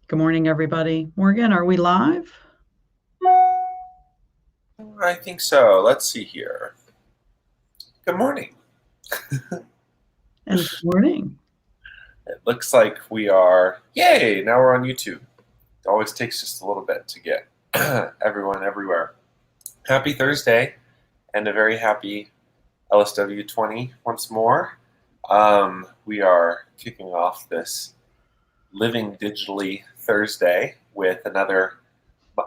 Good morning, everybody. Morgan, are we live? I think so. Let's see here. Good morning. And good morning. It looks like we are. Yay! Now we're on YouTube. It always takes just a little bit to get everyone everywhere. Happy Thursday and a very happy LSW 20 once more. We are kicking off this Living Digitally Thursday with another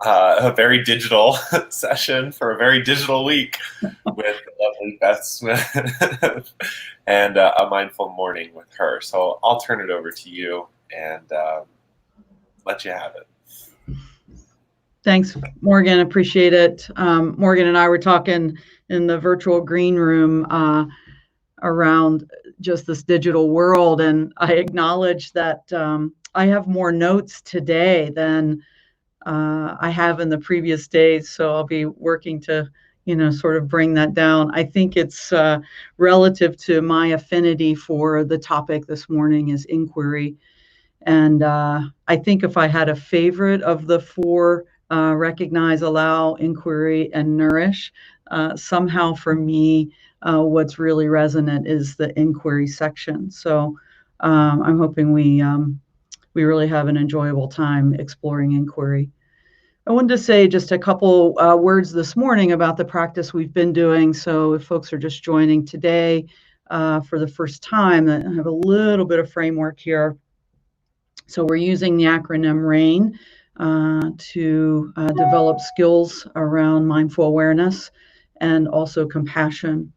a very digital session for a very digital week with the lovely Beth Smith and a mindful morning with her. So I'll turn it over to you and let you have it. Thanks, Morgan. Appreciate it. Morgan and I were talking in the virtual green room around just this digital world, and I acknowledge that I have more notes today than I have in the previous days. So I'll be working to, sort of bring that down. I think it's relative to my affinity for the topic this morning is inquiry. And I think if I had a favorite of the four, recognize, allow, inquiry, and nourish, somehow for me, what's really resonant is the inquiry section. So I'm hoping we really have an enjoyable time exploring inquiry. I wanted to say just a couple words this morning about the practice we've been doing. So if folks are just joining today for the first time, I have a little bit of framework here. So we're using the acronym RAIN to develop skills around mindful awareness and also compassion.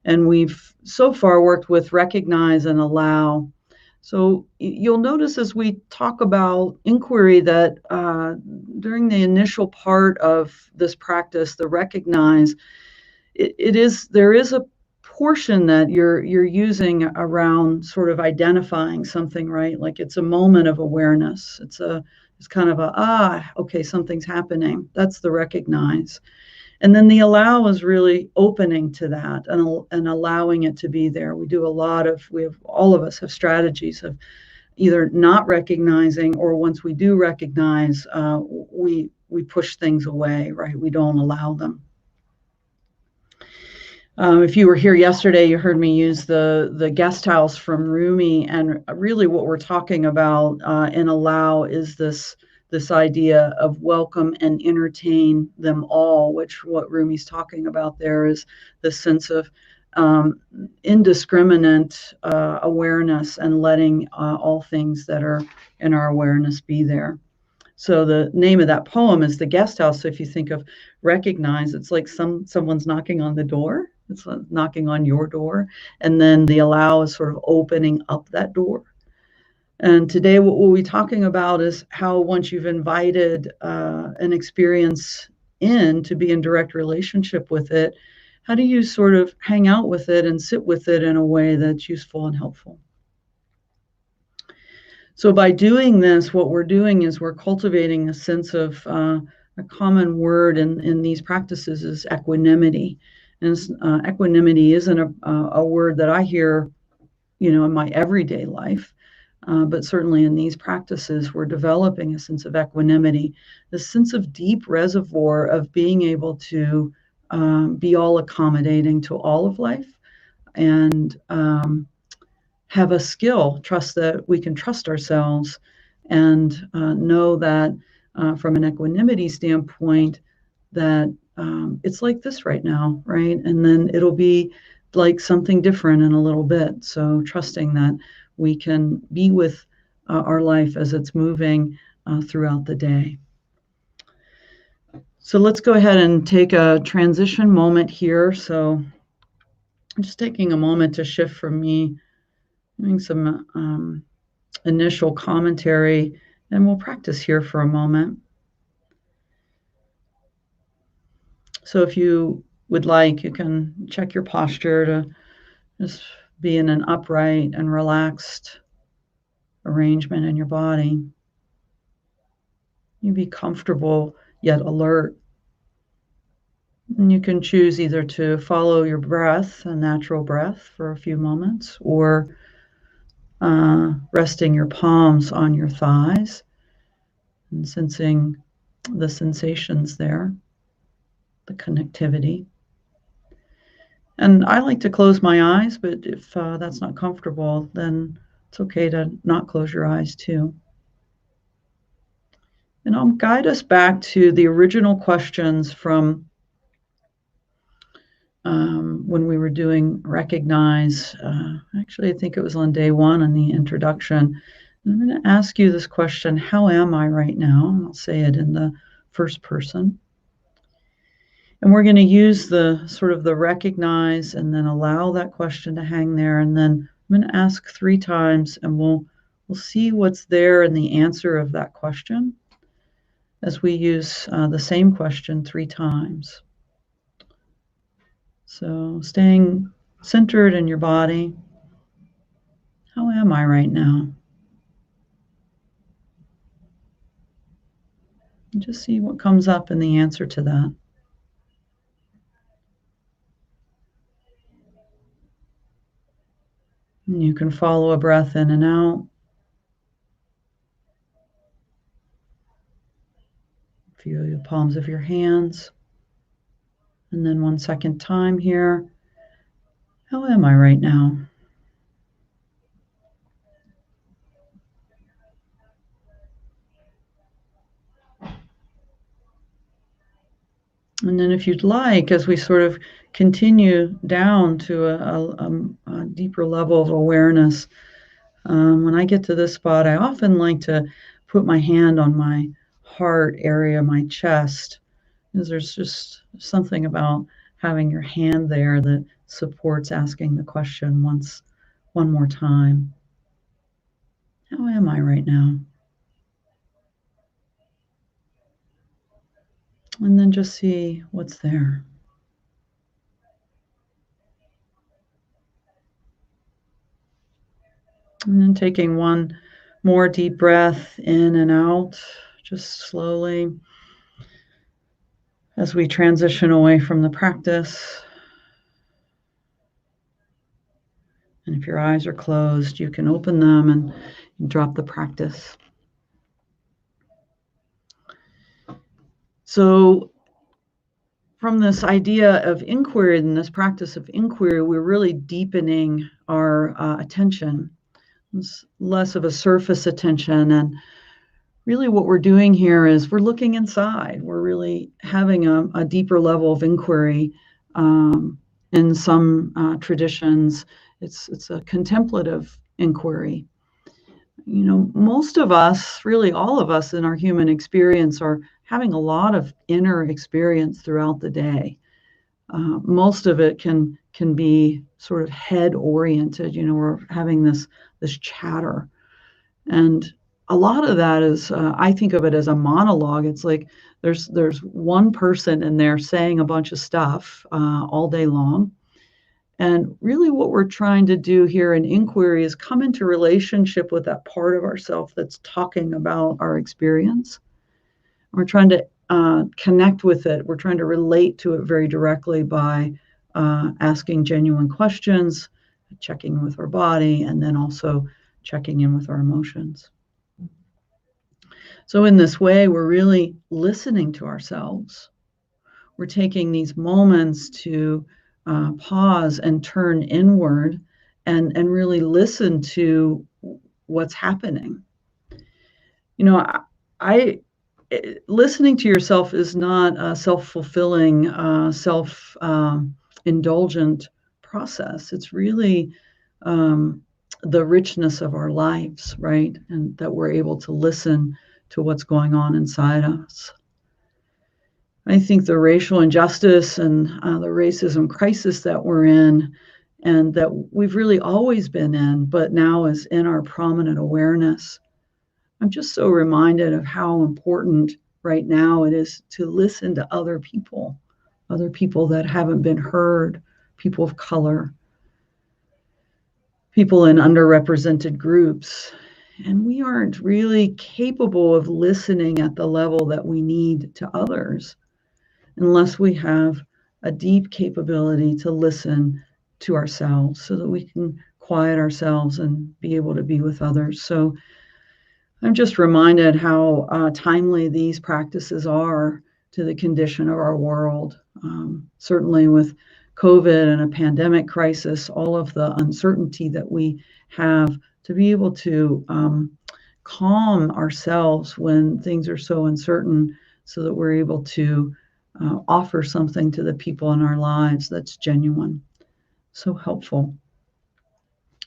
And we've so far worked with recognize and allow. So you'll notice as we talk about inquiry that during the initial part of this practice, the recognize, there is a portion that you're using around sort of identifying something, right? Like it's a moment of awareness. It's kind of okay, something's happening. That's the recognize. And then the allow is really opening to that and allowing it to be there. All of us have strategies of either not recognizing, or once we do recognize, we push things away, right? We don't allow them. If you were here yesterday, you heard me use the guest house from Rumi, and really what we're talking about in allow is this idea of welcome and entertain them all, which what Rumi's talking about there is the sense of indiscriminate awareness and letting all things that are in our awareness be there. So the name of that poem is The Guest House. So if you think of recognize, it's like someone's knocking on the door. It's knocking on your door. And then the allow is sort of opening up that door. And today what we'll be talking about is how once you've invited an experience in to be in direct relationship with it, how do you sort of hang out with it and sit with it in a way that's useful and helpful? So by doing this, what we're doing is we're cultivating a sense of a common word in these practices is equanimity. And equanimity isn't a word that I hear, in my everyday life. But certainly in these practices, we're developing a sense of equanimity, the sense of deep reservoir of being able to be all accommodating to all of life and have a skill, trust that we can trust ourselves and know that from an equanimity standpoint, that it's like this right now, right? And then it'll be like something different in a little bit. So trusting that we can be with our life as it's moving throughout the day. So let's go ahead and take a transition moment here. So I'm just taking a moment to shift from me doing some initial commentary, and we'll practice here for a moment. So if you would like, you can check your posture to just be in an upright and relaxed arrangement in your body. You be comfortable yet alert. And you can choose either to follow your breath, a natural breath, for a few moments, or resting your palms on your thighs and sensing the sensations there, the connectivity. And I like to close my eyes, but if that's not comfortable, then it's okay to not close your eyes too. And I'll guide us back to the original questions from when we were doing Recognize. Actually, I think it was on day one in the introduction. I'm going to ask you this question: how am I right now? And I'll say it in the first person. And we're going to use the sort of the recognize and then allow that question to hang there. And then I'm going to ask 3 times, and we'll see what's there in the answer of that question as we use the same question 3 times. So staying centered in your body. How am I right now? And just see what comes up in the answer to that. And you can follow a breath in and out. Feel the palms of your hands. And then 1 second time here. How am I right now? And then if you'd like, as we sort of continue down to a deeper level of awareness, when I get to this spot, I often like to put my hand on my heart area, my chest, because there's just something about having your hand there that supports asking the question one more time. How am I right now? And then just see what's there. And then taking one more deep breath in and out, just slowly, as we transition away from the practice. And if your eyes are closed, you can open them and drop the practice. So from this idea of inquiry and this practice of inquiry, we're really deepening our attention. It's less of a surface attention. And really what we're doing here is we're looking inside. We're really having a deeper level of inquiry. In some traditions, it's a contemplative inquiry. You know, most of us, really all of us in our human experience, are having a lot of inner experience throughout the day. Most of it can be sort of head oriented. You know, we're having this chatter, and a lot of that is I think of it as a monologue. It's like there's one person in there saying a bunch of stuff all day long. And really what we're trying to do here in inquiry is come into relationship with that part of ourself that's talking about our experience. We're trying to connect with it. We're trying to relate to it very directly by asking genuine questions, checking with our body, and then also checking in with our emotions. So in this way, we're really listening to ourselves. We're taking these moments to pause and turn inward and really listen to what's happening. You know, listening to yourself is not a self-fulfilling, self-indulgent process. It's really the richness of our lives, right? And that we're able to listen to what's going on inside us. I think the racial injustice and the racism crisis that we're in, and that we've really always been in, but now is in our prominent awareness. I'm just so reminded of how important right now it is to listen to other people that haven't been heard, people of color, people in underrepresented groups. And we aren't really capable of listening at the level that we need to others unless we have a deep capability to listen to ourselves so that we can quiet ourselves and be able to be with others. So I'm just reminded how timely these practices are to the condition of our world. Certainly with COVID and a pandemic crisis, all of the uncertainty that we have, to be able to calm ourselves when things are so uncertain, so that we're able to offer something to the people in our lives that's genuine. So helpful.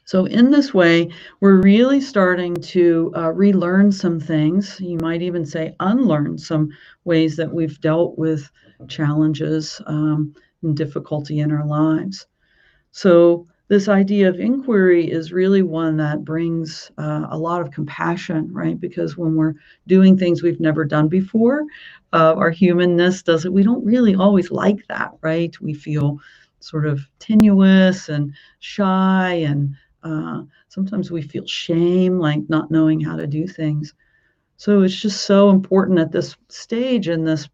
So in this way, we're really starting to relearn some things. You might even say unlearn some ways that we've dealt with challenges and difficulty in our lives. So this idea of inquiry is really one that brings a lot of compassion, right? Because when we're doing things we've never done before, our humanness does it. We don't really always like that, right? We feel sort of tenuous and shy, and sometimes we feel shame, like not knowing how to do things. So it's just so important at this stage in this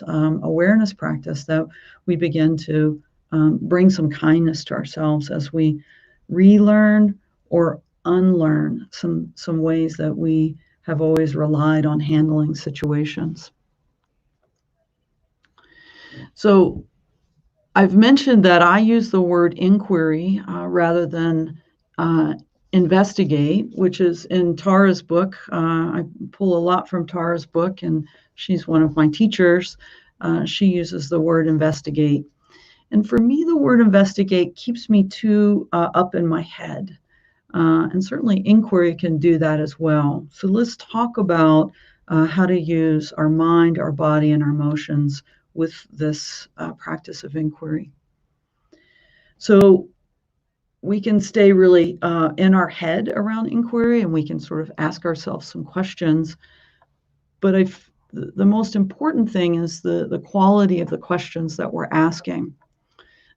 awareness practice that we begin to bring some kindness to ourselves as we relearn or unlearn some ways that we have always relied on handling situations. So I've mentioned that I use the word inquiry rather than investigate, which is in Tara's book. I pull a lot from Tara's book, and she's one of my teachers. She uses the word investigate. And for me, the word investigate keeps me too up in my head. And certainly inquiry can do that as well. So let's talk about how to use our mind, our body, and our emotions with this practice of inquiry. So we can stay really in our head around inquiry, and we can sort of ask ourselves some questions. But the most important thing is the quality of the questions that we're asking.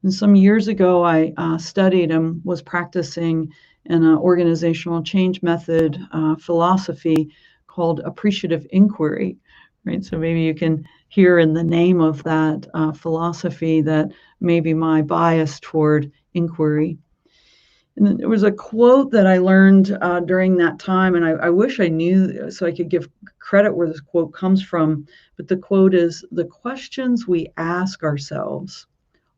And some years ago, I studied and was practicing an organizational change method philosophy called appreciative inquiry, right? So maybe you can hear in the name of that philosophy that maybe my bias toward inquiry. And then there was a quote that I learned during that time, and I wish I knew so I could give credit where this quote comes from. But the quote is, "The questions we ask ourselves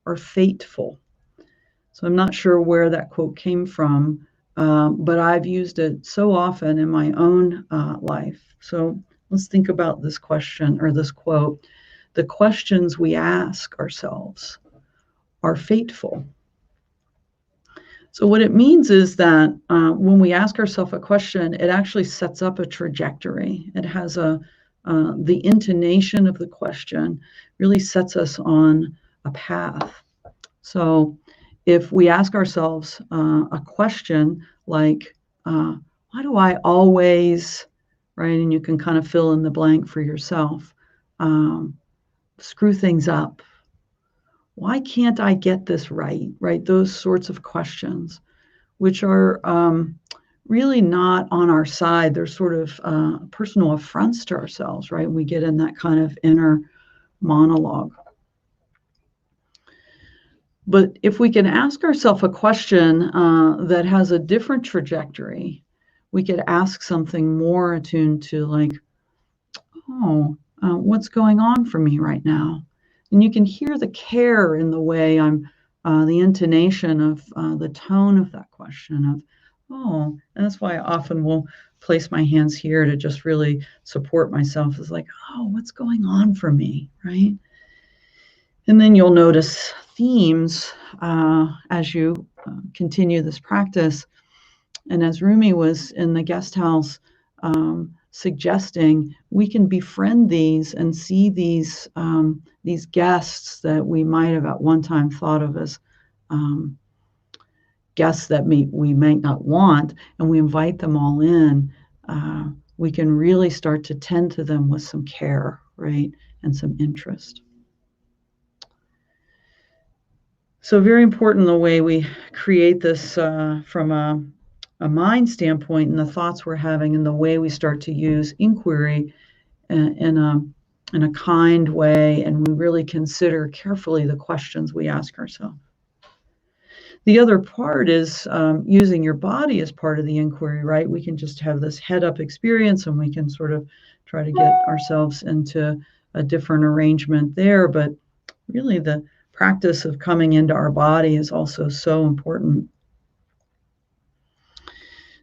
are fateful." So I'm not sure where that quote came from, but I've used it so often in my own life. So let's think about this question or this quote. The questions we ask ourselves are fateful. So what it means is that when we ask ourselves a question, it actually sets up a trajectory. It has the intonation of the question really sets us on a path. So if we ask ourselves a question like, why do I always, right? And you can kind of fill in the blank for yourself, screw things up. Why can't I get this right? Right? Those sorts of questions, which are really not on our side. They're sort of personal affronts to ourselves, right? We get in that kind of inner monologue. But if we can ask ourselves a question that has a different trajectory, we could ask something more attuned to like, what's going on for me right now? And you can hear the care in the way I'm, the intonation of the tone of that question of, and that's why I often will place my hands here to just really support myself. Is like, what's going on for me, right? And then you'll notice themes as you continue this practice. And as Rumi was in the guest house suggesting, we can befriend these and see these guests that we might have at one time thought of as guests that we might not want, and we invite them all in. We can really start to tend to them with some care, right, and some interest. So very important the way we create this from a mind standpoint and the thoughts we're having and the way we start to use inquiry in a kind way, and we really consider carefully the questions we ask ourselves. The other part is using your body as part of the inquiry, right? We can just have this head up experience and we can sort of try to get ourselves into a different arrangement there. But really, the practice of coming into our body is also so important.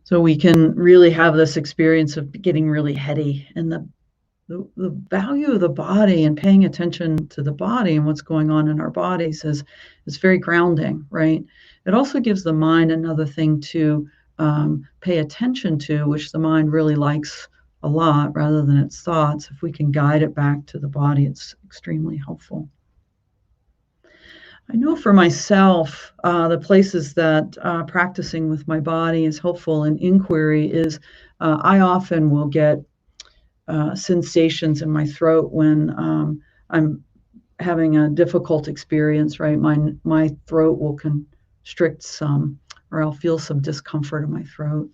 So we can really have this experience of getting really heady, and the value of the body and paying attention to the body and what's going on in our bodies is very grounding, right? It also gives the mind another thing to pay attention to, which the mind really likes a lot rather than its thoughts. If we can guide it back to the body, it's extremely helpful. I know for myself, the places that practicing with my body is helpful in inquiry is I often will get sensations in my throat when I'm having a difficult experience, right? My throat will constrict some, or I'll feel some discomfort in my throat.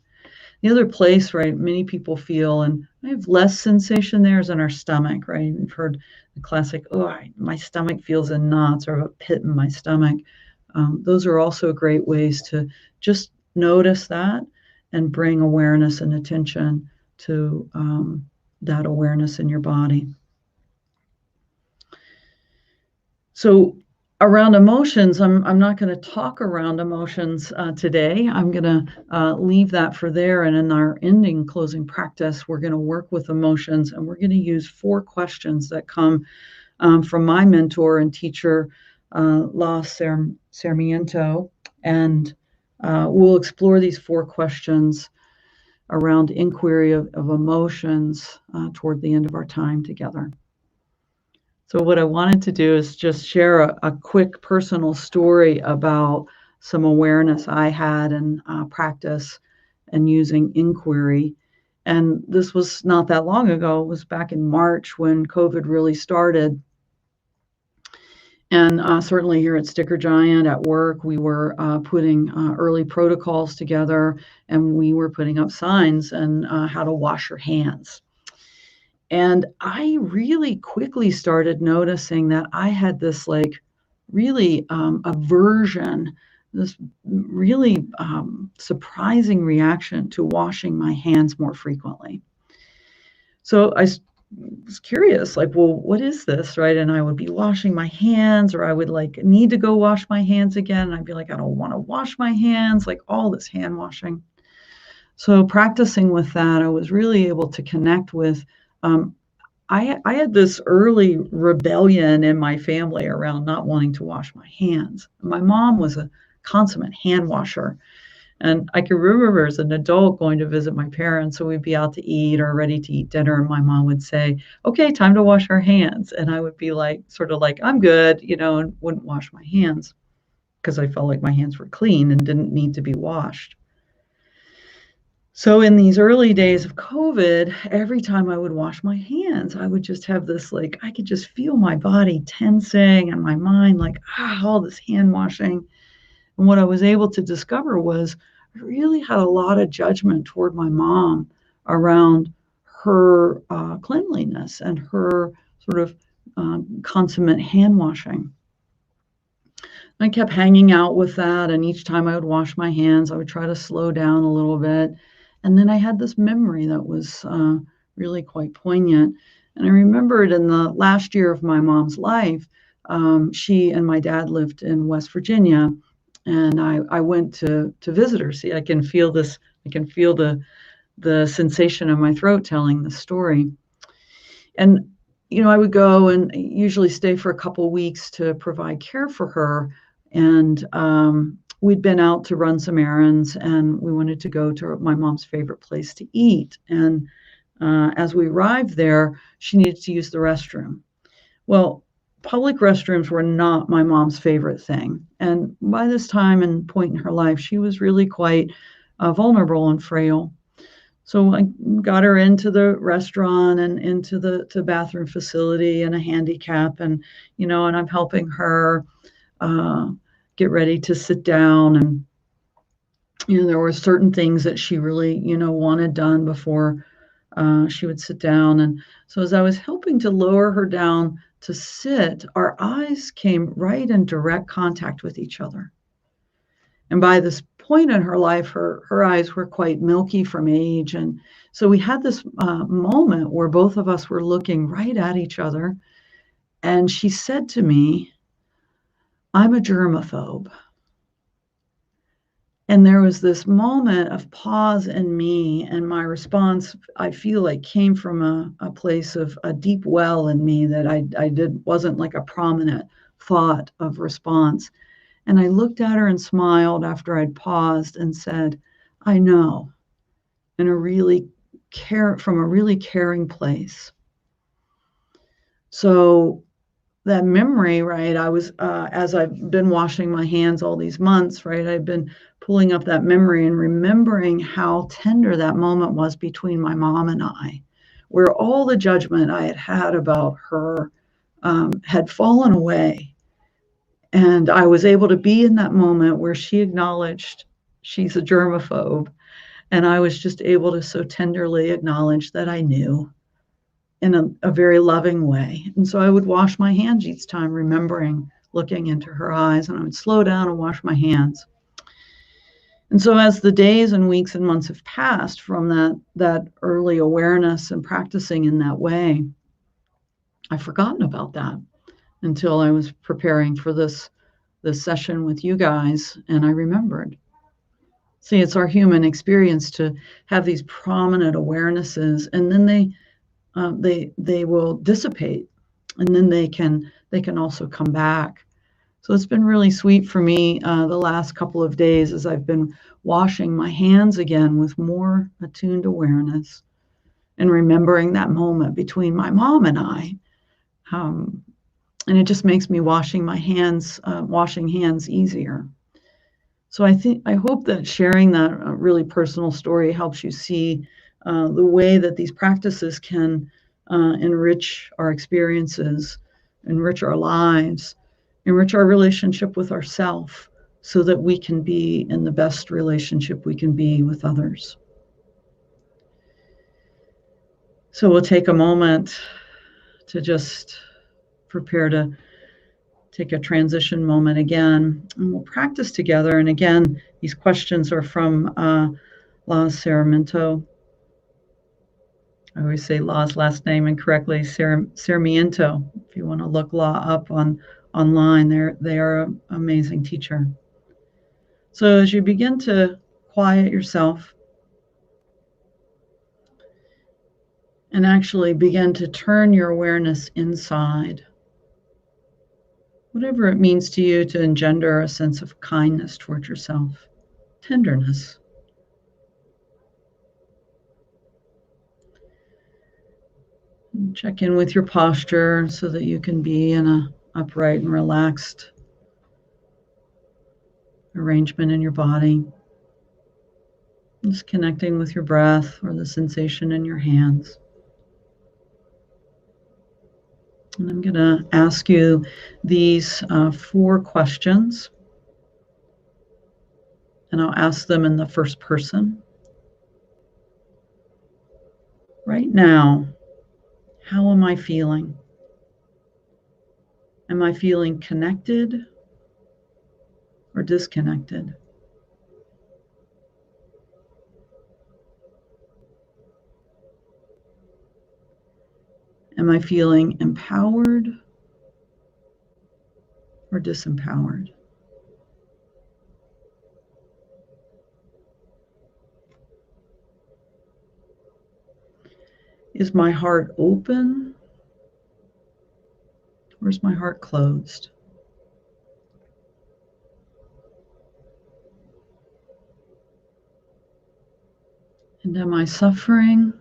The other place, right, many people feel, and I have less sensation there, is in our stomach, right? We've heard the classic, oh, my stomach feels in knots, or I have a pit in my stomach. Those are also great ways to just notice that and bring awareness and attention to that awareness in your body. So around emotions, I'm not going to talk around emotions today. I'm going to leave that for there. And in our ending closing practice, we're going to work with emotions, and we're going to use 4 questions that come from my mentor and teacher, La Sarmiento. And we'll explore these 4 questions around inquiry of emotions toward the end of our time together. So what I wanted to do is just share a quick personal story about some awareness I had in practice and using inquiry. And this was not that long ago. It was back in March when COVID really started. And certainly here at Sticker Giant at work, we were putting early protocols together, and we were putting up signs and how to wash your hands. And I really quickly started noticing that I had this really aversion, this really surprising reaction to washing my hands more frequently. So I was curious, well, what is this, right? And I would be washing my hands, or I would need to go wash my hands again. And I'd be like, I don't want to wash my hands, all this hand washing. So practicing with that, I was really able to connect with I had this early rebellion in my family around not wanting to wash my hands. My mom was a consummate hand washer. And I can remember as an adult going to visit my parents. So we'd be out to eat or ready to eat dinner. And my mom would say, okay, time to wash our hands. And I would be sort of I'm good, and wouldn't wash my hands because I felt like my hands were clean and didn't need to be washed. So in these early days of COVID, every time I would wash my hands, I would just have this I could just feel my body tensing and my mind all this hand washing. And what I was able to discover was I really had a lot of judgment toward my mom around her cleanliness and her sort of consummate hand washing. I kept hanging out with that, and each time I would wash my hands, I would try to slow down a little bit. And then I had this memory that was really quite poignant. And I remembered in the last year of my mom's life, she and my dad lived in West Virginia, and I went to visit her. See, I can feel this. I can feel the sensation in my throat telling the story. And I would go and usually stay for a couple of weeks to provide care for her. And we'd been out to run some errands, and we wanted to go to my mom's favorite place to eat. And as we arrived there, she needed to use the restroom. Well, public restrooms were not my mom's favorite thing. And by this time and point in her life, she was really quite vulnerable and frail. So I got her into the restaurant and into the bathroom facility in a handicap, and and I'm helping her get ready to sit down. And there were certain things that she really wanted done before she would sit down. And so as I was helping to lower her down to sit, our eyes came right in direct contact with each other. And by this point in her life, her eyes were quite milky from age. And so we had this moment where both of us were looking right at each other. And she said to me, "I'm a germaphobe." And there was this moment of pause in me, and my response, I feel like, came from a place of a deep well in me that wasn't like a prominent thought of response. And I looked at her and smiled after I'd paused and said, "I know," in a from a really caring place. So that memory, right? I was, as I've been washing my hands all these months, right? I've been pulling up that memory and remembering how tender that moment was between my mom and I, where all the judgment I had had about her had fallen away. And I was able to be in that moment where she acknowledged she's a germaphobe. And I was just able to so tenderly acknowledge that I knew in a very loving way. And so I would wash my hands each time, remembering looking into her eyes, and I would slow down and wash my hands. And so as the days and weeks and months have passed from that early awareness and practicing in that way, I've forgotten about that until I was preparing for this session with you guys, and I remembered. See, it's our human experience to have these prominent awarenesses, and then they will dissipate, and then they can also come back. So it's been really sweet for me the last couple of days as I've been washing my hands again with more attuned awareness and remembering that moment between my mom and I. And it just makes me washing hands easier. So I hope that sharing that really personal story helps you see the way that these practices can enrich our experiences, enrich our lives, enrich our relationship with ourselves, so that we can be in the best relationship we can be with others. So we'll take a moment to just prepare to take a transition moment again, and we'll practice together. And again, these questions are from La Sarmiento. I always say La's last name incorrectly, Sarmiento. If you want to look La up online, they are an amazing teacher. So as you begin to quiet yourself and actually begin to turn your awareness inside, whatever it means to you to engender a sense of kindness towards yourself, tenderness. Check in with your posture so that you can be in an upright and relaxed arrangement in your body. Just connecting with your breath or the sensation in your hands. And I'm going to ask you these 4 questions. And I'll ask them in the first person. Right now, how am I feeling? Am I feeling connected or disconnected? Am I feeling empowered or disempowered? Is my heart open or is my heart closed? And am I suffering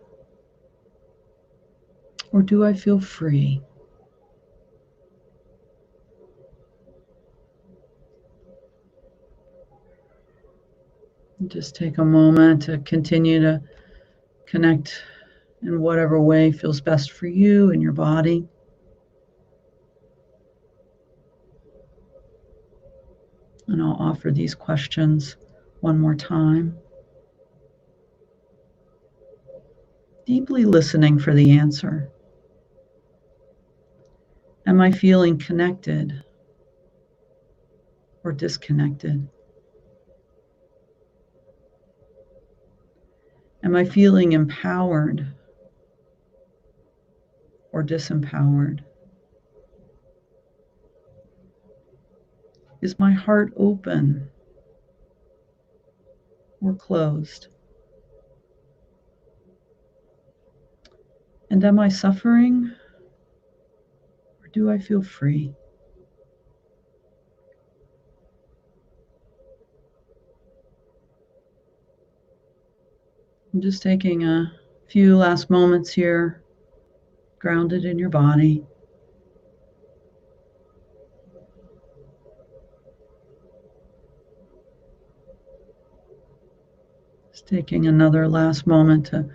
or do I feel free? And just take a moment to continue to connect in whatever way feels best for you and your body. And I'll offer these questions one more time. Deeply listening for the answer. Am I feeling connected or disconnected? I feeling empowered or disempowered? Is my heart open or closed? And am I suffering or do I feel free? I'm just taking a few last moments here, grounded in your body. Just taking another last moment to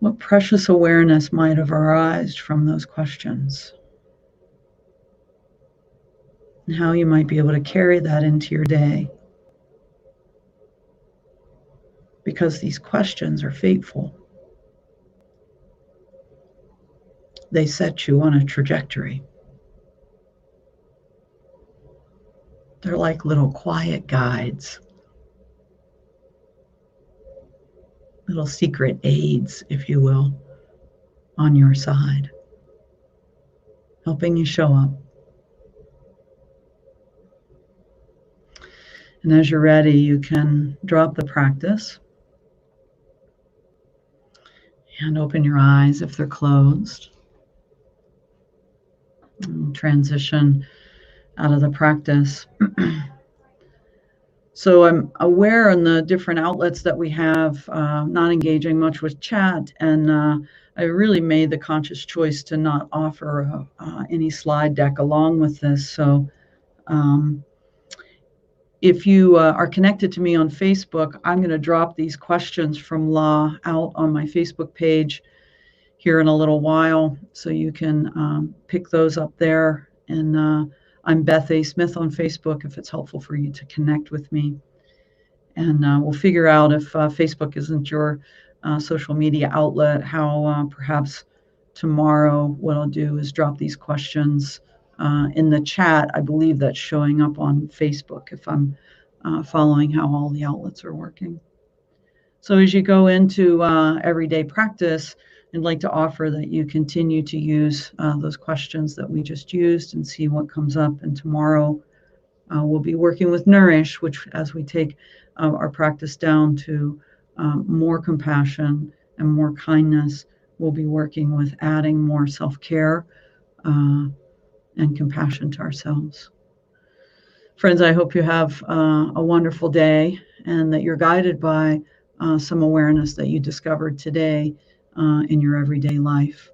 what precious awareness might have arisen from those questions, and how you might be able to carry that into your day. Because these questions are fateful. They set you on a trajectory. They're like little quiet guides, little secret aids, if you will, on your side, helping you show up. And as you're ready, you can drop the practice and open your eyes if they're closed. And transition out of the practice. So I'm aware in the different outlets that we have, not engaging much with chat, and I really made the conscious choice to not offer any slide deck along with this. So if you are connected to me on Facebook, I'm going to drop these questions from La out on my Facebook page here in a little while, so you can pick those up there. And I'm Beth A. Smith on Facebook if it's helpful for you to connect with me. And we'll figure out if Facebook isn't your social media outlet, how perhaps tomorrow what I'll do is drop these questions in the chat. I believe that's showing up on Facebook if I'm following how all the outlets are working. So as you go into everyday practice, I'd like to offer that you continue to use those questions that we just used and see what comes up. And tomorrow we'll be working with Nourish, which as we take our practice down to more compassion and more kindness, we'll be working with adding more self-care and compassion to ourselves. Friends, I hope you have a wonderful day and that you're guided by some awareness that you discovered today in your everyday life.